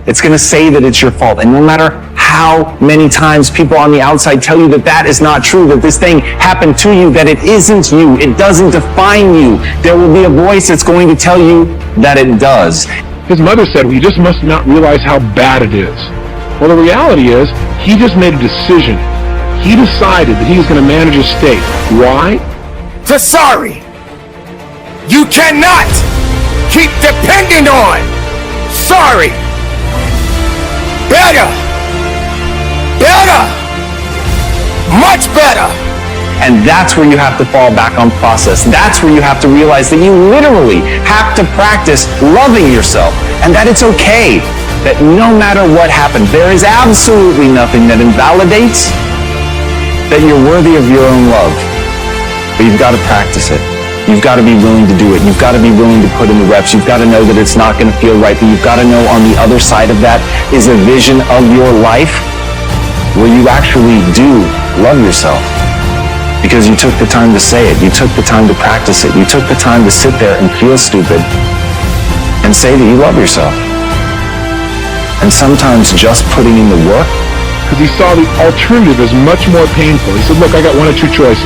It's going to say that it's your fault. And no matter how many times people on the outside tell you that that is not true, that this thing happened to you, that it isn't you, it doesn't define you, there will be a voice that's going to tell you that it does. His mother said, "We just must not realize how bad it is." Well, the reality is, he just made a decision. He decided that he was going to manage his state. Why? To sorry. You cannot keep depending on sorry. Better. Better. Much better. And that's where you have to fall back on process. That's where you have to realize that you literally have to practice loving yourself, and that it's okay, that no matter what happened, there is absolutely nothing that invalidates that you're worthy of your own love. But you've got to practice it. You've got to be willing to do it. You've got to be willing to put in the reps. You've got to know that it's not going to feel right, but you've got to know on the other side of that is a vision of your life where you actually do love yourself. Because you took the time to say it. You took the time to practice it. You took the time to sit there and feel stupid and say that you love yourself. And sometimes just putting in the work. Because he saw the alternative as much more painful. He said, look, I got one of two choices.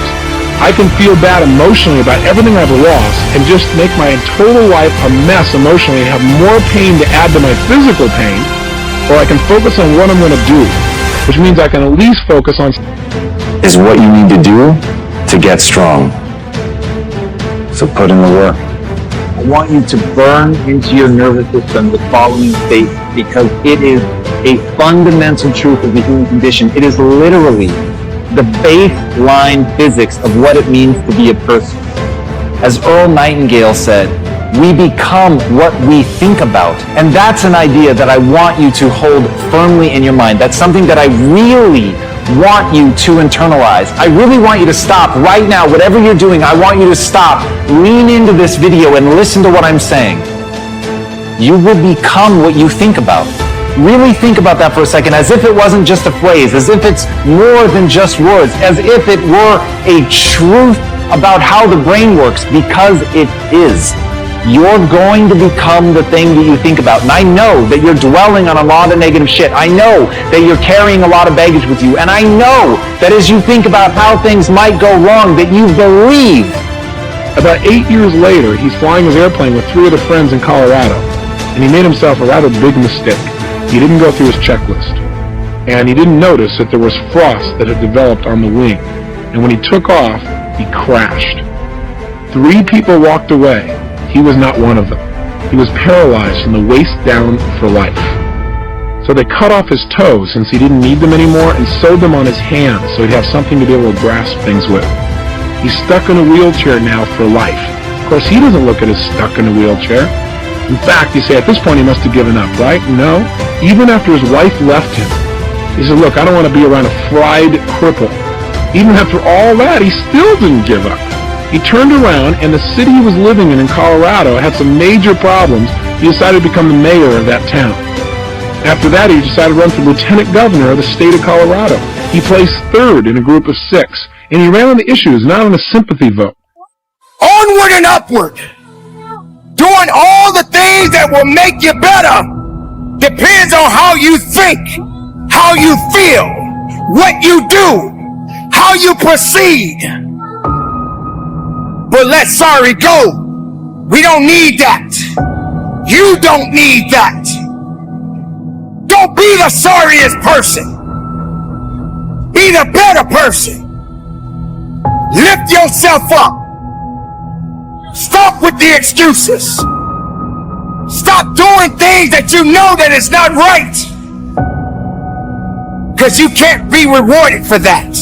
I can feel bad emotionally about everything I've lost and just make my total life a mess emotionally and have more pain to add to my physical pain, or I can focus on what I'm going to do, which means I can at least focus on is what you need to do to get strong. So put in the work. I want you to burn into your nervous system the following statement, because it is a fundamental truth of the human condition. It is literally the baseline physics of what it means to be a person. As Earl Nightingale said, we become what we think about. And that's an idea that I want you to hold firmly in your mind. That's something that I really want you to internalize. I really want you to stop right now. Whatever you're doing, I want you to stop, lean into this video and listen to what I'm saying. You will become what you think about. Really think about that for a second, as if it wasn't just a phrase, as if it's more than just words, as if it were a truth about how the brain works, because it is. You're going to become the thing that you think about. And I know that you're dwelling on a lot of negative shit. I know that you're carrying a lot of baggage with you. And I know that as you think about how things might go wrong, that you believe. About 8 years later, he's flying his airplane with 3 other friends in Colorado, and he made himself a rather big mistake. He didn't go through his checklist, and he didn't notice that there was frost that had developed on the wing, and when he took off, he crashed. 3 people walked away. He was not one of them. He was paralyzed from the waist down for life. So they cut off his toes, since he didn't need them anymore, and sewed them on his hands so he'd have something to be able to grasp things with. He's stuck in a wheelchair now for life. Of course, he doesn't look at as stuck in a wheelchair. In fact, you say, at this point he must have given up, right? No. Even after his wife left him, he said, look, I don't want to be around a fried cripple. Even after all that, he still didn't give up. He turned around, and the city he was living in Colorado had some major problems. He decided to become the mayor of that town. After that, he decided to run for lieutenant governor of the state of Colorado. He placed 3rd in a group of 6, and he ran on the issues, not on a sympathy vote. Onward and upward. Doing all the things that will make you better depends on how you think, how you feel, what you do, how you proceed. But let sorry go. We don't need that. You don't need that. Don't be the sorriest person. Be the better person. Lift yourself up. Stop with the excuses. Stop doing things that you know that is not right. Because you can't be rewarded for that.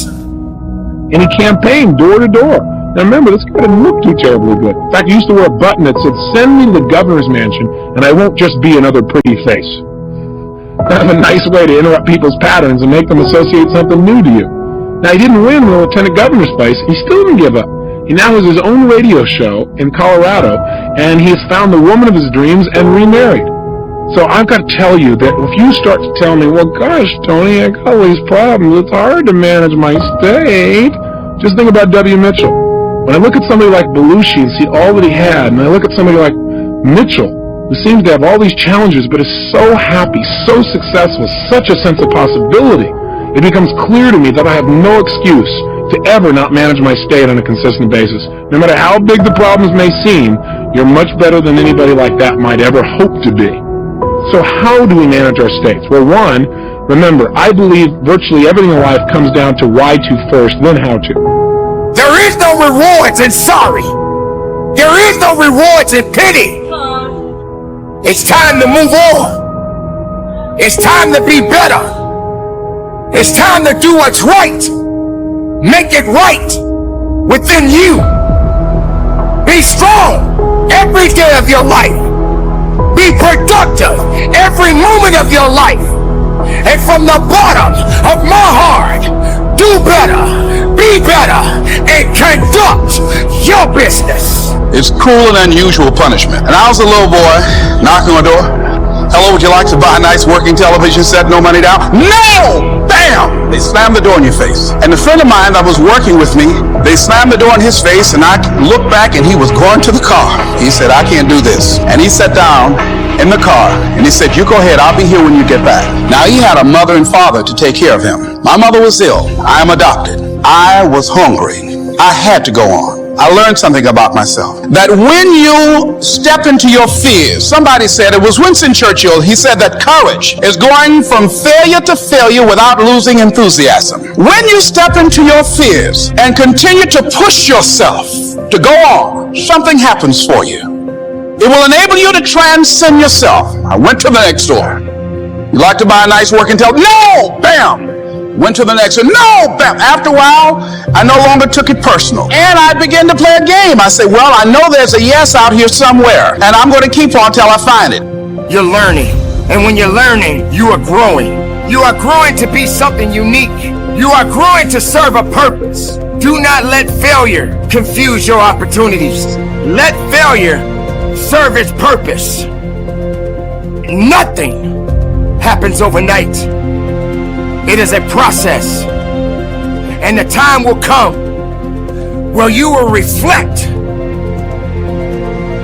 And he campaigned door to door. Now remember, this guy didn't look too terribly good. In fact, he used to wear a button that said, send me to the governor's mansion, and I won't just be another pretty face. Kind of a nice way to interrupt people's patterns and make them associate something new to you. Now, he didn't win the lieutenant governor's place. He still didn't give up. He now has his own radio show in Colorado, and he has found the woman of his dreams and remarried. So I've got to tell you that if you start to tell me, well, gosh, Tony, I got all these problems. It's hard to manage my state. Just think about W. Mitchell. When I look at somebody like Bilyeu and see all that he had, and I look at somebody like Mitchell, who seems to have all these challenges but is so happy, so successful, such a sense of possibility, it becomes clear to me that I have no excuse to ever not manage my state on a consistent basis. No matter how big the problems may seem, you're much better than anybody like that might ever hope to be. So how do we manage our states? Well, one, remember, I believe virtually everything in life comes down to why to first, then how to. There is no rewards in sorry. There is no rewards in pity. It's time to move on. It's time to be better. It's time to do what's right. Make it right within you. Be strong every day of your life. Be productive every moment of your life. And from the bottom of my heart, do better, be better, and conduct your business. It's cruel and unusual punishment. And I was a little boy knocking on the door. Hello, would you like to buy a nice working television set? No money down? No! Bam! They slammed the door in your face. And a friend of mine that was working with me, they slammed the door in his face, and I looked back and he was going to the car. He said, I can't do this. And he sat down in the car and he said, you go ahead, I'll be here when you get back. Now he had a mother and father to take care of him. My mother was ill. I am adopted. I was hungry. I had to go on. I learned something about myself. That when you step into your fears, somebody said, it was Winston Churchill, he said that courage is going from failure to failure without losing enthusiasm. When you step into your fears and continue to push yourself to go on, something happens for you. It will enable you to transcend yourself. I went to the next door. You like to buy a nice working television? No! Bam! Went to the next one. No! Bam! After a while, I no longer took it personal. And I began to play a game. I said, well, I know there's a yes out here somewhere, and I'm going to keep on till I find it. You're learning. And when you're learning, you are growing. You are growing to be something unique. You are growing to serve a purpose. Do not let failure confuse your opportunities. Let failure serve its purpose. Nothing happens overnight. It is a process. And the time will come where you will reflect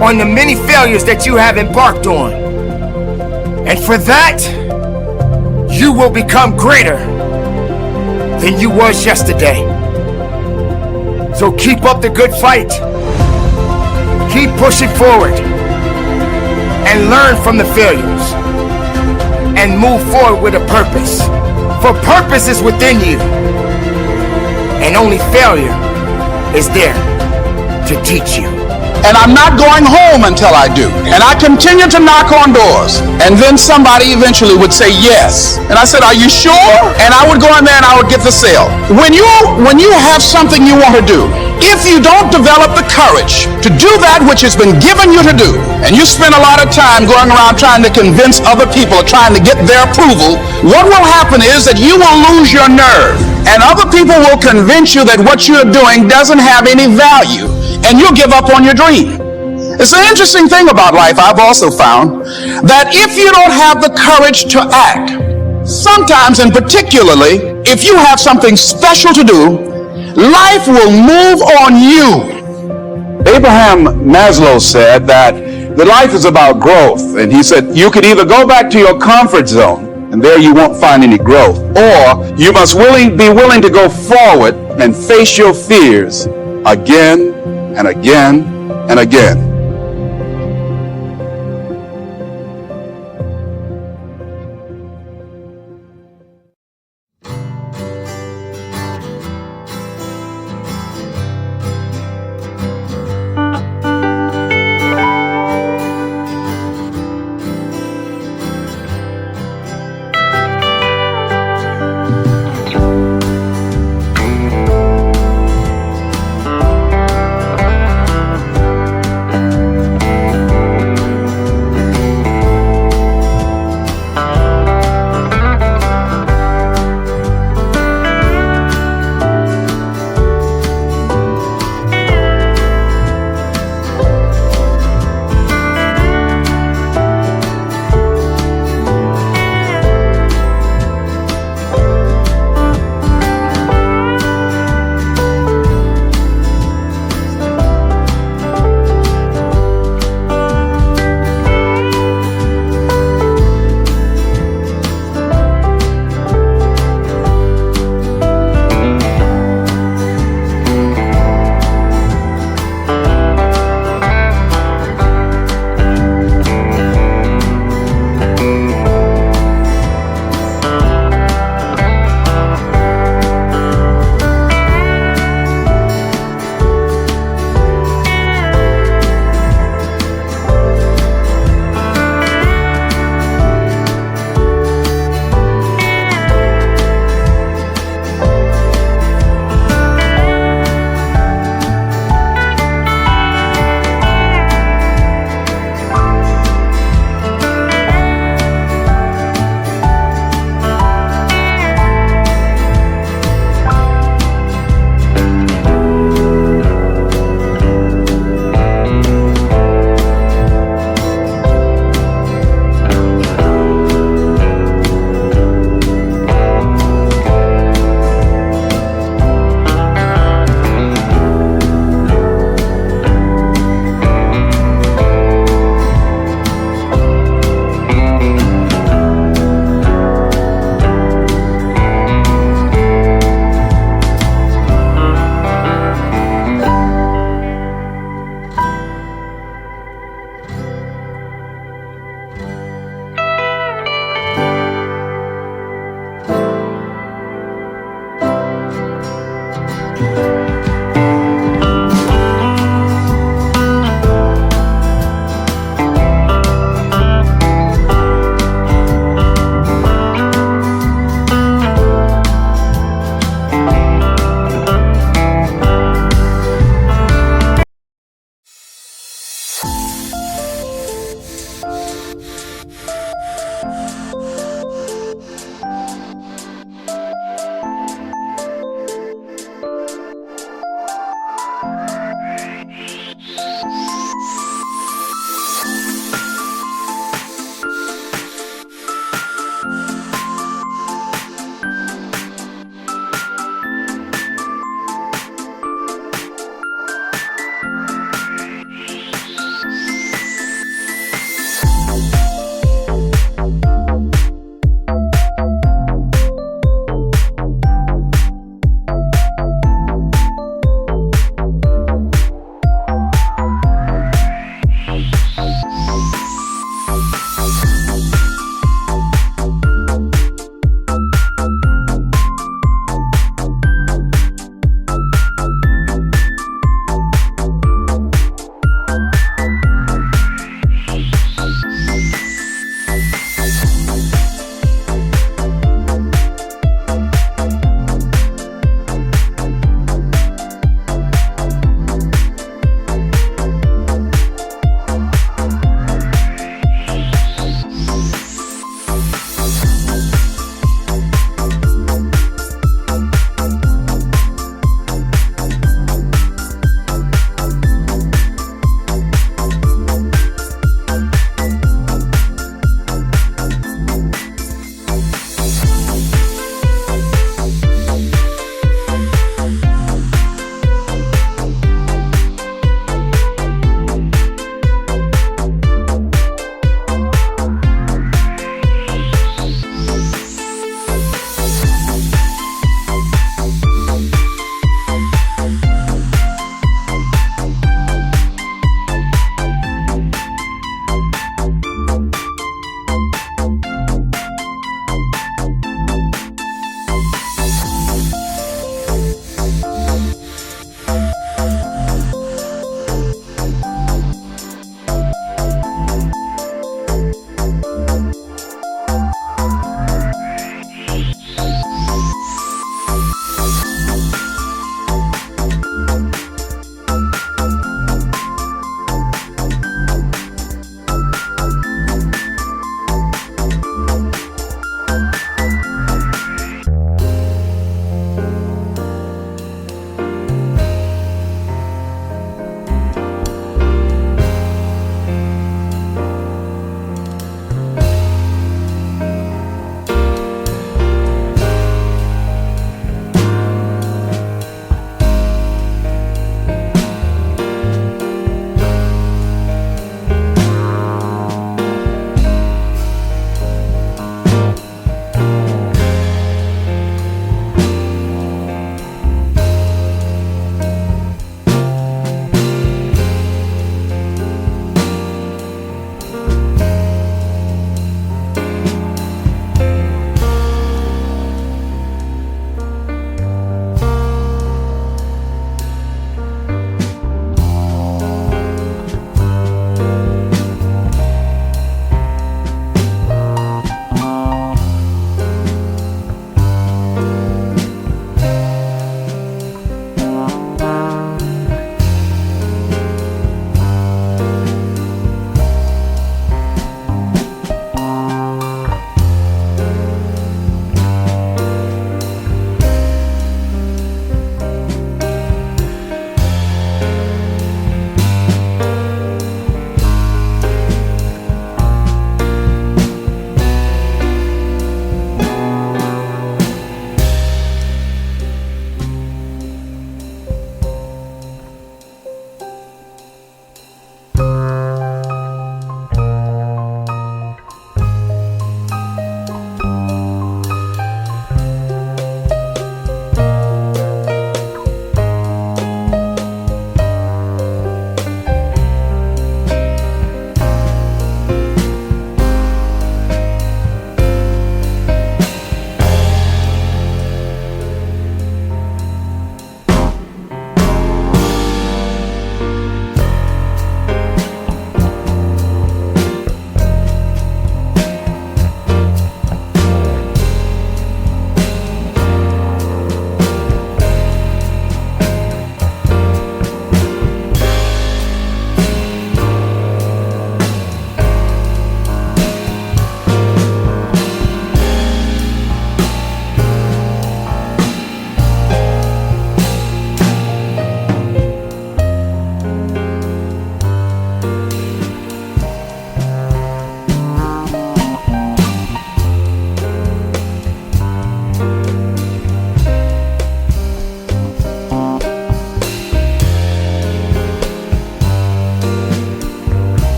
on the many failures that you have embarked on. And for that, you will become greater than you was yesterday. So keep up the good fight. Keep pushing forward and learn from the failures and move forward with a purpose. For purpose is within you, and only failure is there to teach you. And I'm not going home until I do. And I continue to knock on doors. And then somebody eventually would say yes. And I said, are you sure? And I would go in there and I would get the sale. When you have something you want to do, if you don't develop the courage to do that which has been given you to do, and you spend a lot of time going around trying to convince other people or trying to get their approval, what will happen is that you will lose your nerve. And other people will convince you that what you're doing doesn't have any value, and you'll give up on your dream. It's an interesting thing about life, I've also found, that if you don't have the courage to act, sometimes and particularly if you have something special to do, life will move on you. Abraham Maslow said that the life is about growth, and he said you could either go back to your comfort zone, and there you won't find any growth, or you must be willing to go forward and face your fears again and again and again.